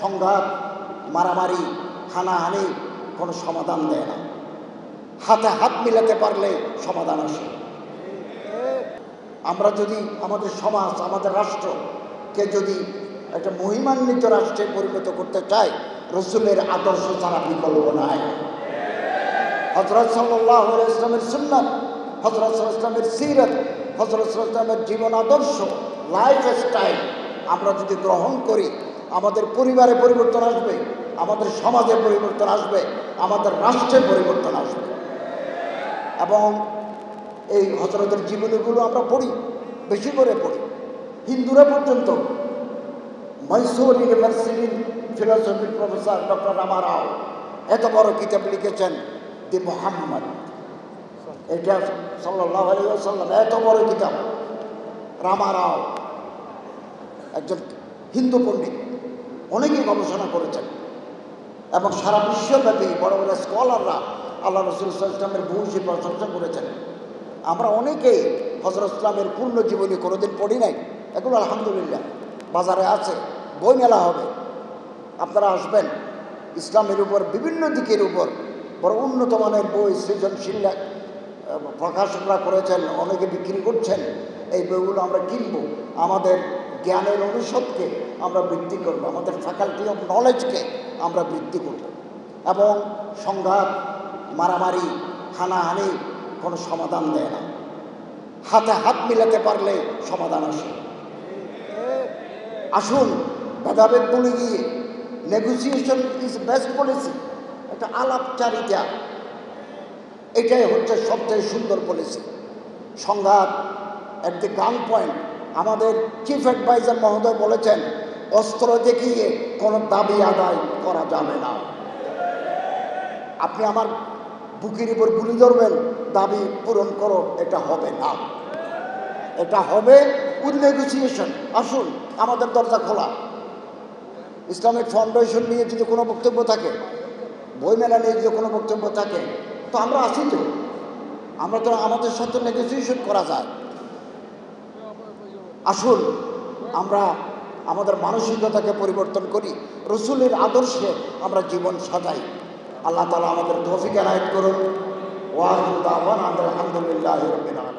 সংঘাত, মারামারি, হানাহানি কোনো সমাধান দেয় না। হাতে হাত মিলাতে পারলে সমাধান আসে। আমরা যদি আমাদের সমাজ, আমাদের রাষ্ট্রকে যদি একটা মহিমান্বিত রাষ্ট্রে পরিণত করতে চাই, রসুলের আদর্শ ছাড়া বিকল্প নাই। হযরত সাল্লাল্লাহু আলাইহি ওয়াসাল্লামের সুন্নাত, হযরত সাল্লাল্লাহু আলাইহি ওয়াসাল্লামের সিরাত, হযরত সাল্লাল্লাহু আলাইহি ওয়াসাল্লামের জীবন আদর্শ, লাইফ স্টাইল আমরা যদি গ্রহণ করি, আমাদের পরিবারে পরিবর্তন আসবে, আমাদের সমাজে পরিবর্তন আসবে, আমাদের রাষ্ট্রে পরিবর্তন আসবে। এবং এই হযরতের জীবনীগুলো আমরা পড়ি, বেশি করে পড়ি। হিন্দুরা পর্যন্ত মহীশূর ইউনিভার্সিটির ফিলোসফির প্রফেসর ডক্টর রামা রাও এত বড় কিতাব লিখেছেন দি মুহাম্মদ, এটা সাল্লাল্লাহু আলাইহি ওয়াসাল্লাম, এত বড় কিতাব। রামা রাও একজন হিন্দু পণ্ডিত, অনেকেই গবেষণা করেছেন এবং সারা বিশ্বব্যাপী বড় বড় স্কলাররা আল্লাহ রাসূল সাল্লাল্লাহু আলাইহি ওয়াসাল্লামের ভূয়সী প্রশংসা করেছেন। আমরা অনেকেই হযরত ইসলামের পূর্ণ জীবনী কোনোদিন পড়ি নাই, এগুলো আলহামদুলিল্লাহ বাজারে আছে, বই মেলা হবে, আপনারা আসবেন। ইসলামের উপর বিভিন্ন দিকের উপর বড় উন্নত মানের বই সৃজনশীল প্রকাশকরা করেছেন, অনেকে বিক্রি করছেন। এই বইগুলো আমরা কিনব, আমাদের জ্ঞানের অনুষদকে আমরা বৃদ্ধি করব, আমাদের ফ্যাকাল্টি অফ নলেজকে আমরা বৃদ্ধি করব। এবং সংঘাত, মারামারি, হানাহানি কোনো সমাধান দেয় না। হাতে হাত মিলাতে পারলে সমাধান আসে। আসুন ভেদাভেদ ভুলে গিয়ে নেগোসিয়েশন ইজ বেস্ট পলিসি, একটা আলাপচারিতা, এটাই হচ্ছে সবচেয়ে সুন্দর পলিসি। সংঘাত এট দি গান পয়েন্ট, আমাদের চিফ অ্যাডভাইজার মহোদয় বলেছেন, অস্ত্র দেখিয়ে কোনো দাবি আদায় করা যাবে না। আপনি আমার বুকের উপর গুলি ধরবেন, দাবি পূরণ করো, এটা হবে না। এটা হবে উইথ নেগোসিয়েশন। আসুন, আমাদের দরজা খোলা। ইসলামিক ফাউন্ডেশন নিয়ে যদি কোনো বক্তব্য থাকে, বইমেলা নিয়ে যদি কোনো বক্তব্য থাকে, তো আমরা আসি, তো আমরা তো আমাদের সাথে নেগোসিয়েশন করা যায়। আসুন আমরা আমাদের মানসিকতাকে পরিবর্তন করি, রসুলের আদর্শে আমরা জীবন সাজাই। আল্লাহ তাআলা আমাদের তৌফিক এনায়েত করুন। ওয়া আখিরু দাওয়ানা আলহামদুলিল্লাহি রাব্বিল আলামিন।